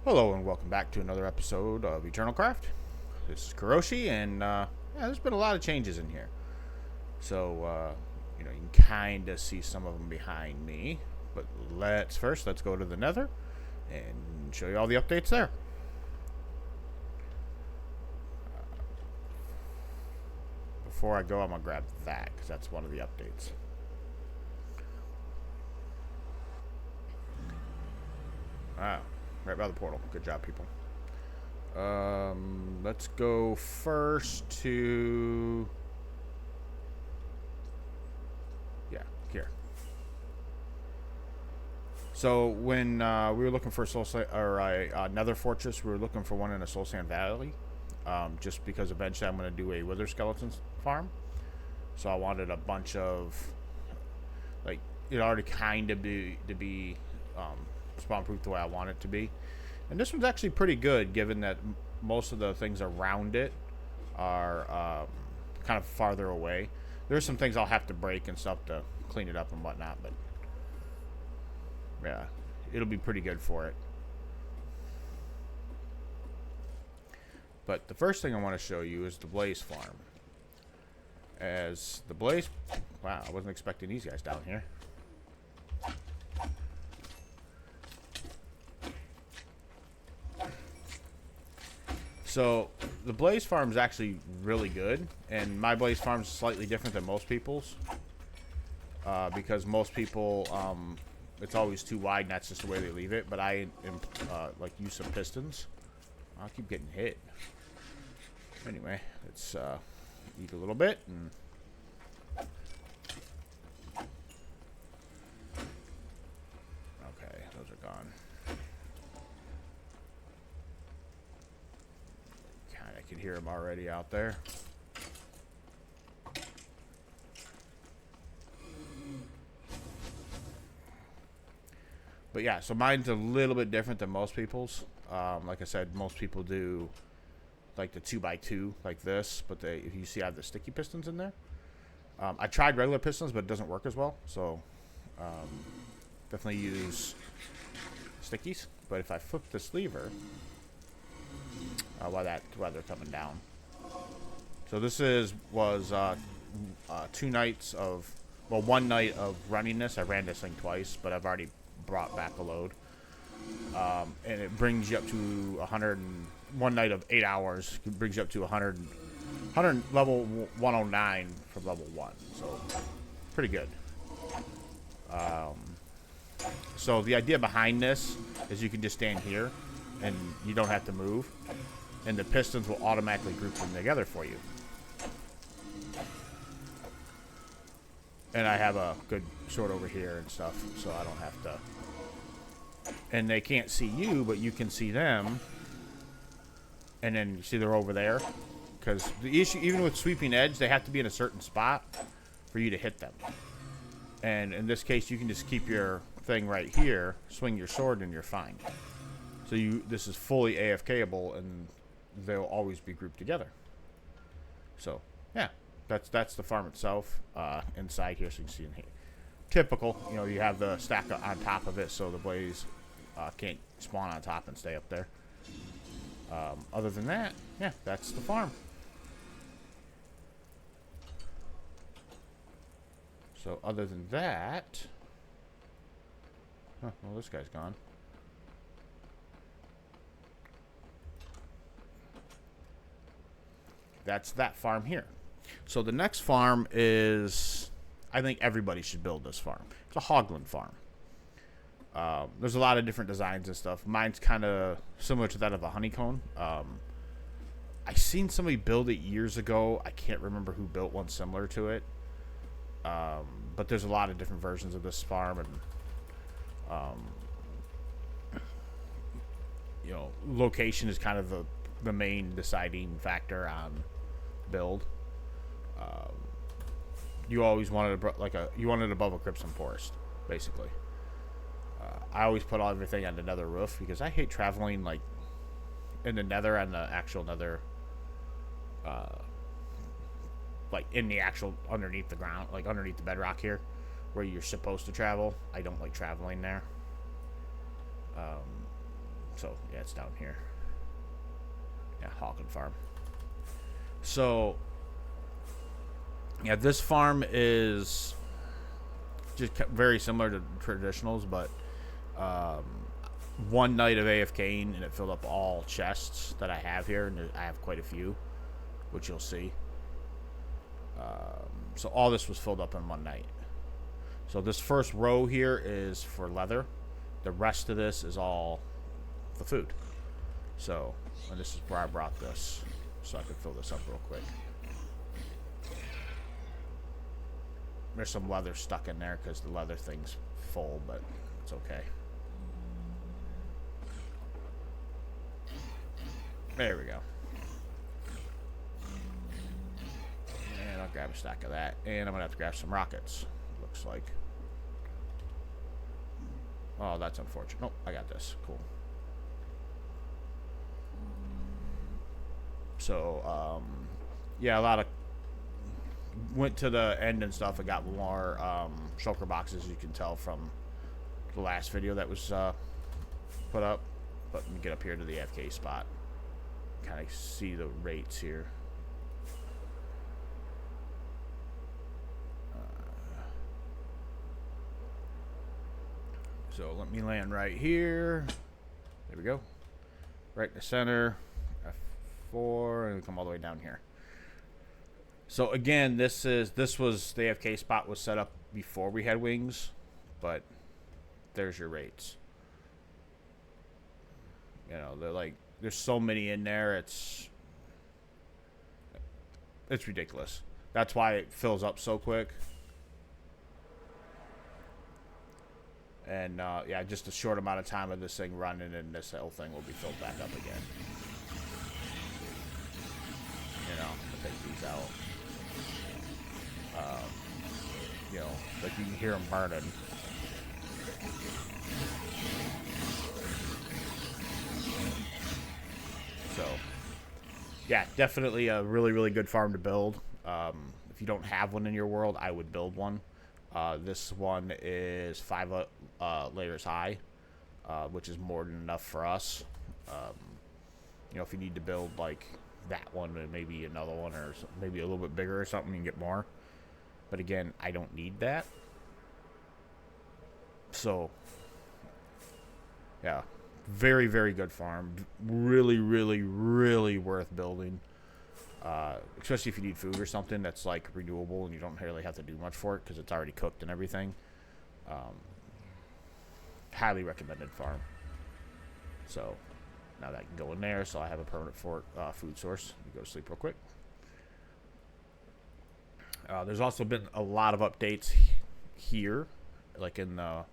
Hello and welcome back to another episode of Eternal Craft. This is Kuroshi, and there's been a lot of changes in here. So you can kind of see some of them behind me. But let's go to the Nether and show you all the updates there. Before I go, I'm gonna grab that because that's one of the updates. Ah, right by the portal. Good job, people. Let's go first to here. So when we were looking for a Nether Fortress, we were looking for one in a Soul Sand Valley, just because eventually I'm going to do a Wither Skeleton farm. So I wanted a bunch of, like, it already kind of be spawn proof the way I want it to be. And this one's actually pretty good, given that most of the things around it are kind of farther away. There's some things I'll have to break and stuff to clean it up and whatnot, but yeah, it'll be pretty good for it. But the first thing I want to show you is the Blaze Farm. As the Blaze... Wow, I wasn't expecting these guys down here. So, the Blaze Farm is actually really good, and my Blaze Farm is slightly different than most people's. Because most people, it's always too wide, and that's just the way they leave it. But I use some pistons. I'll keep getting hit. Anyway, let's eat a little bit, and... Okay, those are gone. I could hear them already out there. But yeah, so mine's a little bit different than most people's. Like I said, most people do like the 2x2 like this, but if you see, I have the sticky pistons in there. I tried regular pistons, but it doesn't work as well. So definitely use stickies. But if I flip this lever, while they're coming down. So this was 2 nights of, well, 1 night of running this. I ran this thing twice, but I've already brought back a load. And it brings you up to 100, and 1 night of 8 hours brings you up to 100 level 109 from level 1. So pretty good. So the idea behind this is you can just stand here and you don't have to move, and the pistons will automatically group them together for you. And I have a good sword over here and stuff, so I don't have to. And they can't see you, but you can see them. And then you see they're over there. Because the issue, even with sweeping edge, they have to be in a certain spot for you to hit them. And in this case, you can just keep your thing right here, swing your sword, and you're fine. So this is fully AFKable, and they'll always be grouped together. So, yeah. That's the farm itself. Inside here, so you can see in here. Typical, you have the stack on top of it, so the blaze can't spawn on top and stay up there. Other than that, yeah, that's the farm. So other than that, well, this guy's gone. That's that farm here. So the next farm is, I think everybody should build this farm. It's a hogland farm. There's a lot of different designs and stuff. Mine's kind of similar to that of a honeycomb. I seen somebody build it years ago. I can't remember who built one similar to it. But there's a lot of different versions of this farm, and location is kind of the main deciding factor on build. You always wanted you wanted above a crimson forest, basically. I always put everything on the nether roof because I hate traveling like in the nether and the actual nether, like in the actual underneath the ground, like underneath the bedrock here, where you're supposed to travel. I don't like traveling there. So yeah, it's down here. Yeah, Hawken Farm. So yeah, this farm is just very similar to traditionals, but one night of AFKing and it filled up all chests that I have here, and I have quite a few, which you'll see. So all this was filled up in one night. So this first row here is for leather. The rest of this is all the food. So, and this is where I brought this, so I could fill this up real quick. There's some leather stuck in there because the leather thing's full, but it's okay. There we go. And I'll grab a stack of that. And I'm going to have to grab some rockets, looks like. Oh, that's unfortunate. Nope, I got this. Cool. So, yeah, a lot of... Went to the end and stuff and got more shulker boxes, you can tell from the last video that was put up. But let me get up here to the FK spot. Kind of see the rates here. So let me land right here. There we go. Right in the center. F4, and come all the way down here. So again, this was the AFK spot was set up before we had wings, but there's your rates. You know, they're like, there's so many in there, it's ridiculous. That's why it fills up so quick. And yeah, just a short amount of time of this thing running, and this whole thing will be filled back up again. You know, I'll take these out. You know, like you can hear them burning. So, yeah, definitely a really, really good farm to build. If you don't have one in your world, I would build one. This one is 5 layers high, which is more than enough for us. You know, if you need to build like that one and maybe another one, or maybe a little bit bigger or something, you can get more. But again, I don't need that. So, yeah, very, very good farm. Really, really, really worth building. Especially if you need food or something that's like renewable and you don't really have to do much for it because it's already cooked and everything. Highly recommended farm. So now that I can go in there, so I have a permanent food source. Let me go to sleep real quick. There's also been a lot of updates here, like in the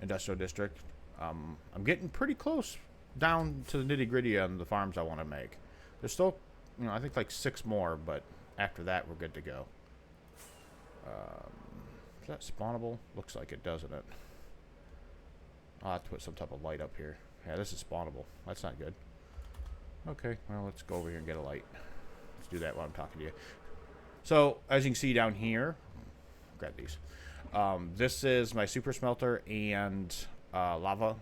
industrial district. I'm getting pretty close down to the nitty gritty on the farms I want to make. There's still, you know, I think like 6 more, but after that we're good to go. Is that spawnable? Looks like it, doesn't it? I'll have to put some type of light up here. Yeah, this is spawnable. That's not good. Okay, well, let's go over here and get a light. Let's do that while I'm talking to you. So, as you can see down here, grab these. This is my super smelter and lava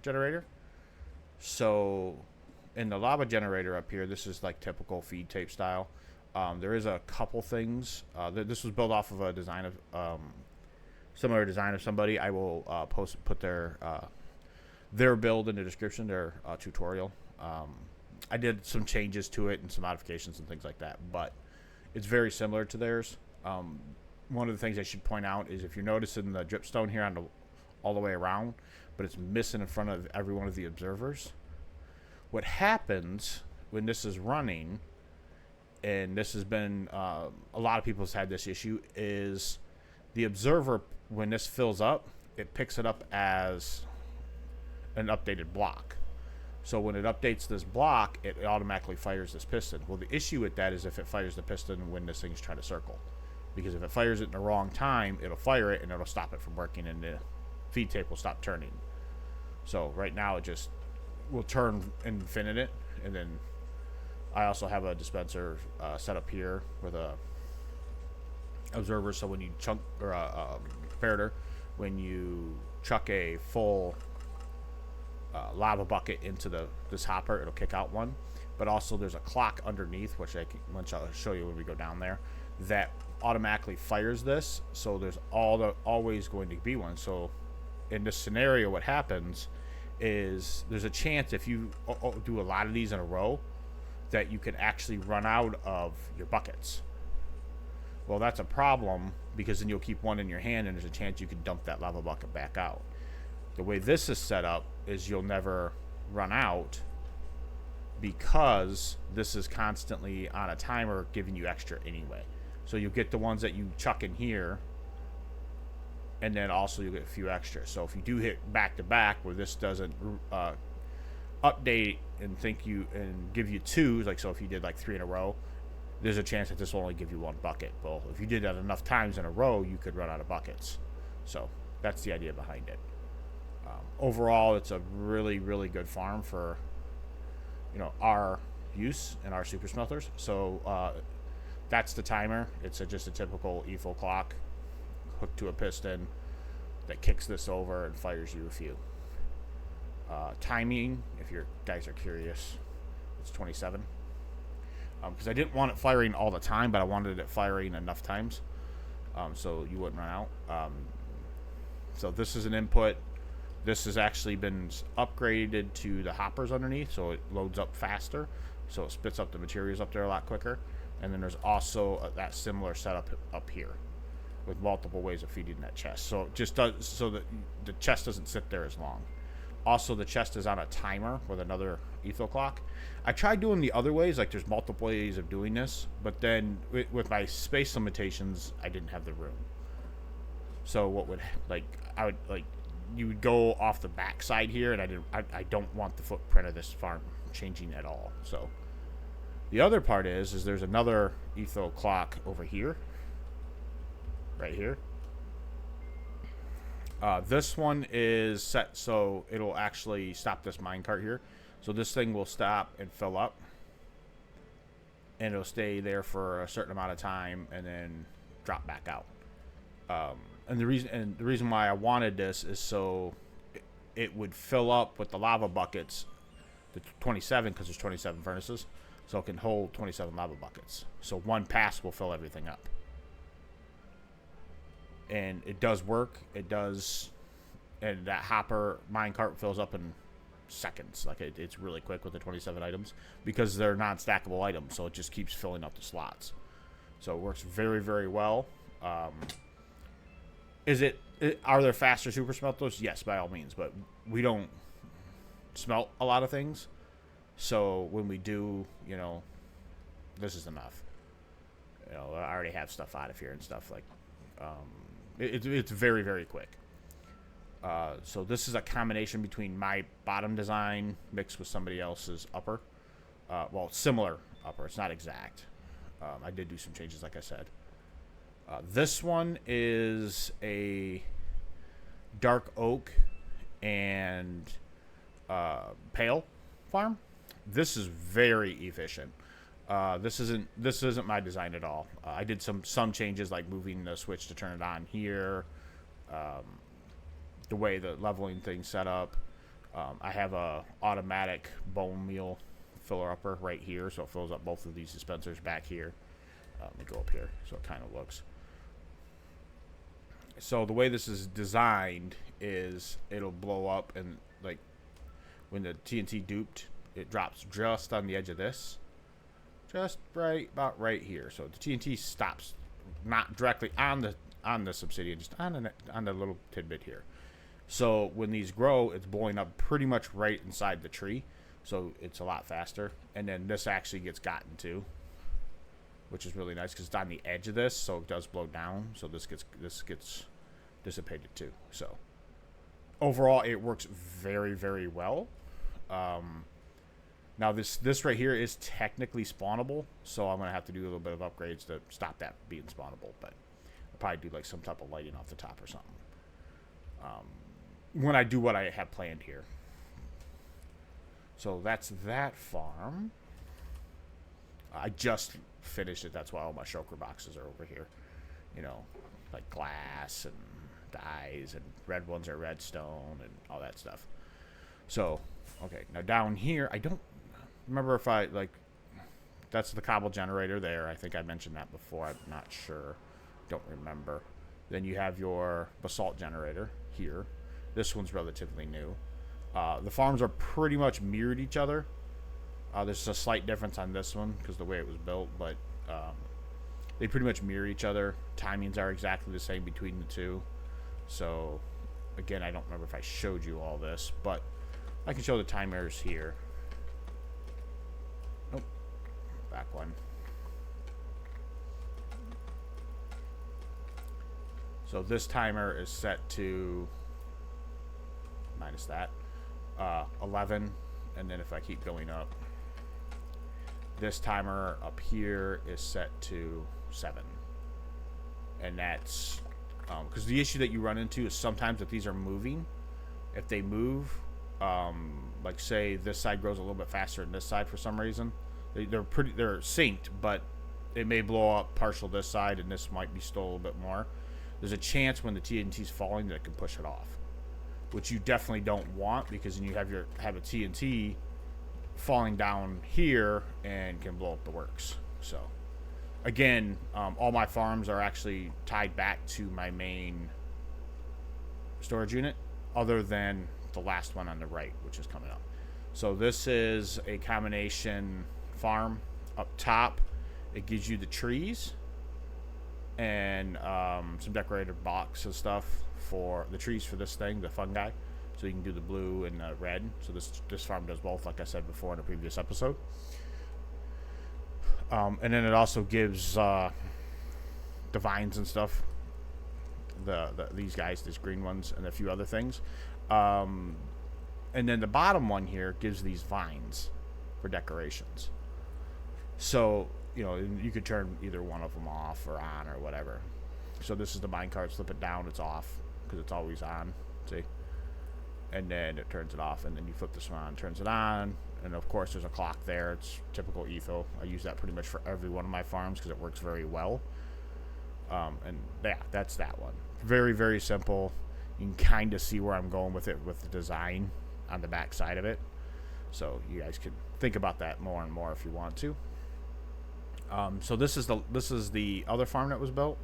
generator. So, in the lava generator up here, this is like typical feed tape style. There is a couple things. This was built off of a design of similar design of somebody. I will put their build in the description, their tutorial. I did some changes to it and some modifications and things like that, but it's very similar to theirs. One of the things I should point out is if you're noticing the dripstone here on all the way around, but it's missing in front of every one of the observers. What happens when this is running, and this has been a lot of people have had this issue, is the observer, when this fills up, it picks it up as an updated block. So when it updates this block, it automatically fires this piston. Well, the issue with that is if it fires the piston when this thing's trying to circle. Because if it fires it in the wrong time, it'll fire it and it'll stop it from working, and the feed tape will stop turning. So right now it just will turn infinite, and then I also have a dispenser set up here with a observer, so when you chunk, or a comparator, when you chuck a full lava bucket into this hopper, it'll kick out one. But also there's a clock underneath, which I'll show you when we go down there, that automatically fires this. So there's always going to be one. So in this scenario, what happens is there's a chance if you do a lot of these in a row that you can actually run out of your buckets. Well, that's a problem because then you'll keep one in your hand and there's a chance you can dump that lava bucket back out. The way this is set up is you'll never run out because this is constantly on a timer giving you extra anyway. So you'll get the ones that you chuck in here, and then also you'll get a few extra. So if you do hit back to back where this doesn't update and give you two, like so if you did like 3 in a row, there's a chance that this will only give you 1 bucket. Well, if you did that enough times in a row, you could run out of buckets. So that's the idea behind it. Overall, it's a really, really good farm for our use and our super smelters. So that's the timer. It's just a typical EFO clock hooked to a piston that kicks this over and fires you a few. Timing, if your guys are curious, it's 27. Because I didn't want it firing all the time, but I wanted it firing enough times so you wouldn't run out. So this is an input. This has actually been upgraded to the hoppers underneath, so it loads up faster, so it spits up the materials up there a lot quicker. And then there's also that similar setup up here with multiple ways of feeding that chest. So it just does so that the chest doesn't sit there as long. Also, the chest is on a timer with another etho clock. I tried doing the other ways, like there's multiple ways of doing this, but then with my space limitations, I didn't have the room. So what would you would go off the back side here, and I don't want the footprint of this farm changing at all. So the other part is there's another etho clock over here, right here. This one is set so it'll actually stop this minecart here. So this thing will stop and fill up, and it'll stay there for a certain amount of time and then drop back out. And the reason why I wanted this is so it would fill up with the lava buckets, the 27, because there's 27 furnaces, so it can hold 27 lava buckets. So one pass will fill everything up. And it does work. It does, and that hopper minecart fills up in seconds. Like it's really quick with the 27 items because they're non-stackable items, so it just keeps filling up the slots. So it works very, very well. Are there faster super smelters? Yes, by all means, but we don't smelt a lot of things. So when we do, this is enough. I already have stuff out of here and stuff like. It's very, very quick. So this is a combination between my bottom design mixed with somebody else's upper. Well, similar upper. It's not exact. I did do some changes, like I said. This one is a dark oak and pale farm. This is very efficient. This isn't my design at all. I did some changes like moving the switch to turn it on here, the way the leveling thing's set up. I have a automatic bone meal filler upper right here, so it fills up both of these dispensers back here. Let me go up here so it kind of looks. So the way this is designed is it'll blow up, and like when the TNT duped, it drops just on the edge of this. Just about right here. So the TNT stops not directly on the obsidian, just on the little tidbit here. So when these grow, it's blowing up pretty much right inside the tree. So it's a lot faster. And then this actually gets gotten to, which is really nice because it's on the edge of this, so it does blow down. So this gets dissipated too. So overall, it works very, very well. Now this right here is technically spawnable, so I'm gonna have to do a little bit of upgrades to stop that being spawnable. But I'll probably do like some type of lighting off the top or something when I do what I have planned here. So that's that farm. I just finished it. That's why all my shulker boxes are over here. Like glass and dyes, and red ones are redstone and all that stuff. So, okay, now down here, I don't remember if I, like, that's the cobble generator there. I think I mentioned that before. I'm not sure. Don't remember. Then you have your basalt generator here. This one's relatively new. The farms are pretty much mirrored each other. There's a slight difference on this one because the way it was built, but they pretty much mirror each other. Timings are exactly the same between the two. So, again, I don't remember if I showed you all this, but I can show the timers here. Nope. Back one. So this timer is set to, minus that, 11, and then if I keep going up, this timer up here is set to 7. And that's because the issue that you run into is sometimes if these are moving, if they move, like say this side grows a little bit faster than this side for some reason, they're synced, but it may blow up partial this side and this might be still a little bit more. There's a chance when the TNT's falling that it can push it off, which you definitely don't want, because then you have a TNT falling down here and can blow up the works. So again, all my farms are actually tied back to my main storage unit, other than the last one on the right, which is coming up. So this is a combination farm. Up top, it gives you the trees and some decorated box and stuff for the trees for this thing, the fungi. So you can do the blue and the red. So this farm does both, like I said before in a previous episode. And then it also gives the vines and stuff. These guys, these green ones, and a few other things. And then the bottom one here gives these vines for decorations. So, you know, you could turn either one of them off or on or whatever. So this is the minecart. Slip it down, it's off because it's always on. See? And then it turns it off, and then you flip this one on, turns it on, and of course there's a clock there. It's typical ETHO. I use that pretty much for every one of my farms because it works very well. And yeah, that's that one. Very, very simple. You can kind of see where I'm going with it with the design on the back side of it. So you guys can think about that more and more if you want to. So this is the other farm that was built.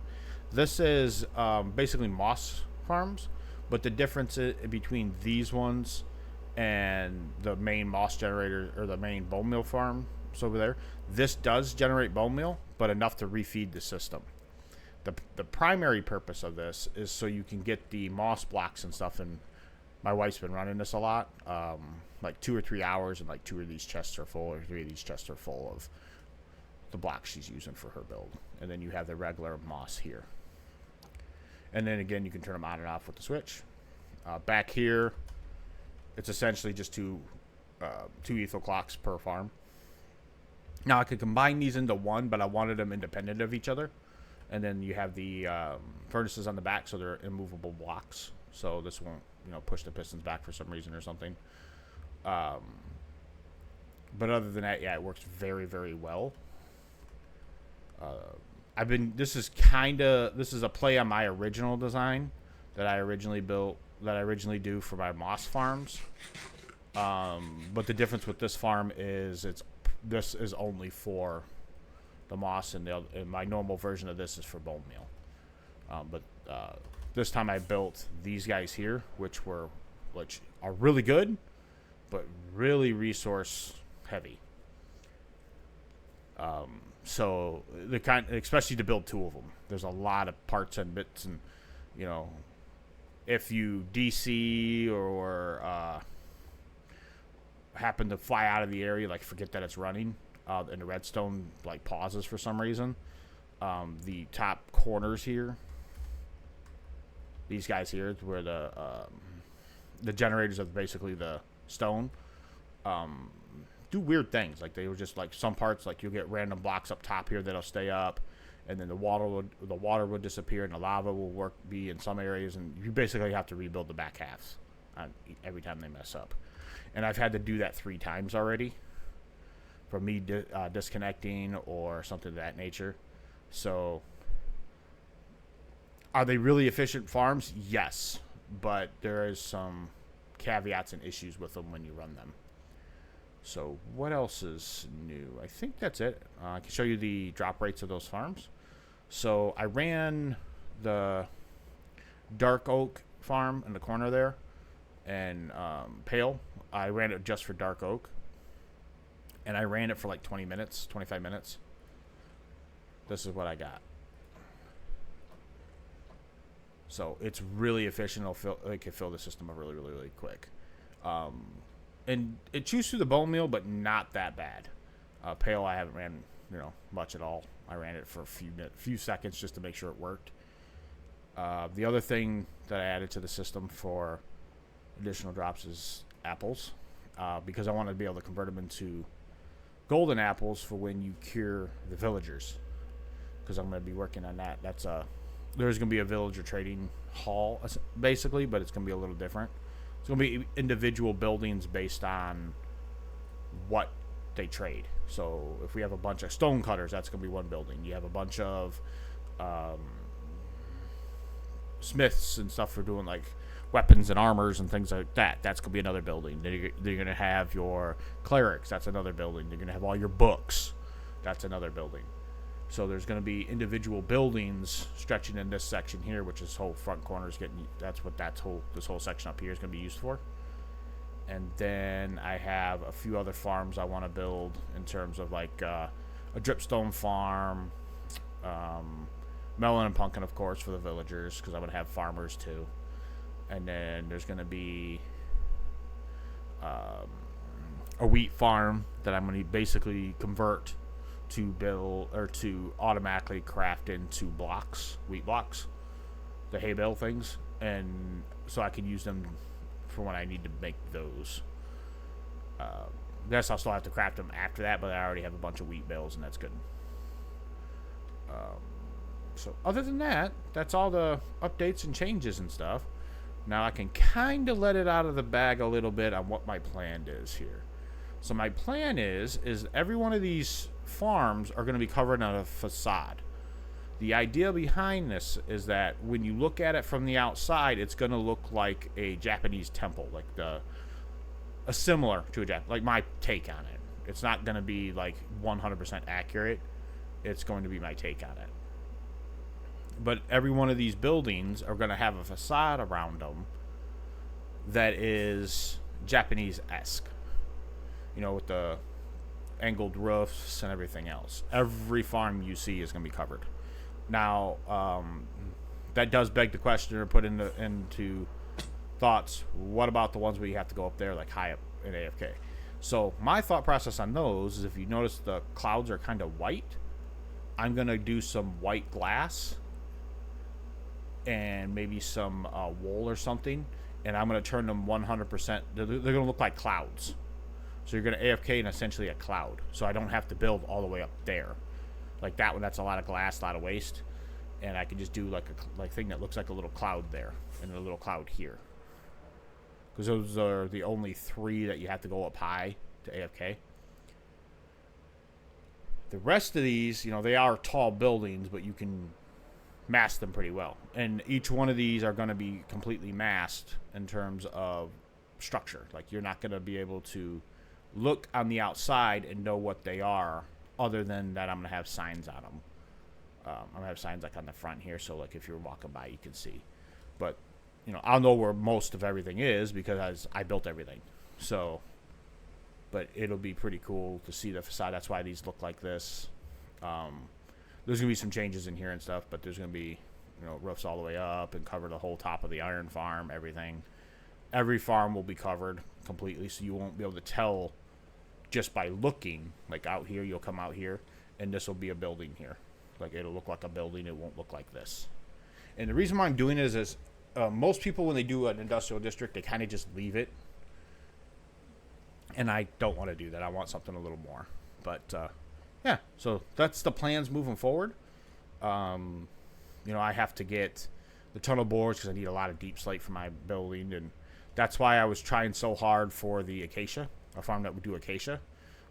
This is basically moss farms. But the difference between these ones and the main moss generator, or the main bone meal farm over there, this does generate bone meal, but enough to refeed the system. The primary purpose of this is so you can get the moss blocks and stuff, and my wife's been running this a lot, like 2 or 3 hours, and like 2 of these chests are full, or 3 of these chests are full of the blocks she's using for her build. And then you have the regular moss here. And then again, you can turn them on and off with the switch. Back here, it's essentially just two ETHO clocks per farm. Now I could combine these into one, but I wanted them independent of each other. And then you have the furnaces on the back, so they're immovable blocks. So this won't, push the pistons back for some reason or something. But other than that, yeah, it works very, very well. This is a play on my original design that I originally built, that I originally do for my moss farms. But the difference with this farm is this is only for the moss, and my normal version of this is for bone meal. But this time I built these guys here, which are really good, but really resource heavy. So especially to build 2 of them, there's a lot of parts and bits, and if you DC or happen to fly out of the area, like forget that it's running, and the redstone like pauses for some reason, the top corners here, these guys here, where the generators of basically the stone, do weird things. Like they were just like some parts, like you'll get random blocks up top here that'll stay up, and then the water would disappear, and the lava will be in some areas, and you basically have to rebuild the back halves every time they mess up. And I've had to do that 3 times already, from me disconnecting or something of that nature. So are they really efficient farms? Yes, but there is some caveats and issues with them when you run them. So what else is new? I think that's it. I can show you the drop rates of those farms. So I ran the dark oak farm in the corner there, and pale. I ran it just for dark oak, and I ran it for like 20 minutes, 25 minutes. This is what I got. So it's really efficient. It can fill the system up really, really, really quick. And it chews through the bone meal, but not that bad. Pale, I haven't ran much at all. I ran it for a few seconds just to make sure it worked. The other thing that I added to the system for additional drops is apples, because I want to be able to convert them into golden apples for when you cure the villagers, because I'm going to be working on that. There's going to be a villager trading hall basically, but it's going to be a little different. It's going to be individual buildings based on what they trade. So if we have a bunch of stone cutters, that's going to be one building. You have a bunch of smiths and stuff for doing like weapons and armors and things like that. That's going to be another building. Then you're going to have your clerics. That's another building. You're going to have all your books. That's another building. So there's going to be individual buildings stretching in this section here, which this whole front corner is getting. That's what this whole section up here is going to be used for. And then I have a few other farms I want to build in terms of like a dripstone farm, melon and pumpkin, of course, for the villagers, because I'm going to have farmers too. And then there's going to be a wheat farm that I'm going to basically convert to build or to automatically craft into blocks, wheat blocks, the hay bale things, and so I can use them for when I need to make those. Guess I'll still have to craft them after that, but I already have a bunch of wheat bales, and that's good. So other than that, that's all the updates and changes and stuff. Now I can kind of let it out of the bag a little bit on what my plan is here. So my plan is every one of these farms are going to be covered on a facade. The idea behind this is that when you look at it from the outside, it's going to look like a Japanese temple, like similar to a Japanese, like my take on it. It's not going to be like 100% accurate. It's going to be my take on it. But every one of these buildings are going to have a facade around them that is Japanese-esque. With the angled roofs and everything else. Every farm you see is going to be covered. Now, that does beg the question or put into thoughts, what about the ones where you have to go up there, like high up in AFK? So my thought process on those is, if you notice the clouds are kind of white, I'm going to do some white glass and maybe some wool or something, and I'm going to turn them 100%. They're going to look like clouds. So you're going to AFK in essentially a cloud. So I don't have to build all the way up there. Like that one, that's a lot of glass, a lot of waste. And I can just do like a thing that looks like a little cloud there and a little cloud here. Because those are the only three that you have to go up high to AFK. The rest of these, they are tall buildings, but you can mask them pretty well. And each one of these are going to be completely masked in terms of structure. Like you're not going to be able to look on the outside and know what they are, other than that I'm going to have signs on them. I'm going to have signs like on the front here, so like if you're walking by you can see. But I'll know where most of everything is because I built everything. So, but it'll be pretty cool to see the facade. That's why these look like this. There's going to be some changes in here and stuff, but there's going to be roofs all the way up and cover the whole top of the iron farm, everything. Every farm will be covered completely, so you won't be able to tell just by looking. Like out here, you'll come out here, and this will be a building here. Like it'll look like a building. It won't look like this. And the reason why I'm doing it is most people, when they do an industrial district, they kind of just leave it. And I don't want to do that. I want something a little more. But yeah, so that's the plans moving forward. I have to get the tunnel boards because I need a lot of deep slate for my building, and that's why I was trying so hard for the acacia, a farm that would do acacia,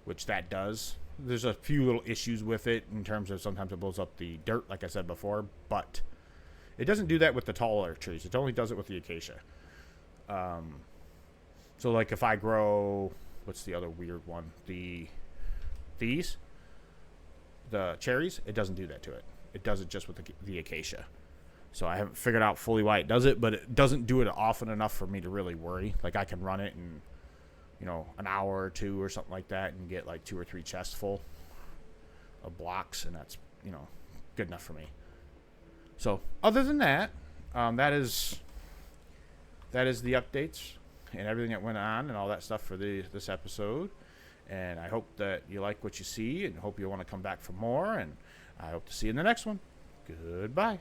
which that does. There's a few little issues with it in terms of sometimes it blows up the dirt, like I said before, but it doesn't do that with the taller trees. It only does it with the acacia. So like if I grow, what's the other weird one? These, the cherries, it doesn't do that to it. It does it just with the acacia. So I haven't figured out fully why it does it, but it doesn't do it often enough for me to really worry. Like I can run it in, an hour or two or something like that and get like 2 or 3 chests full of blocks, and that's, good enough for me. So other than that, that is the updates and everything that went on and all that stuff for this episode. And I hope that you like what you see and hope you want to come back for more. And I hope to see you in the next one. Goodbye.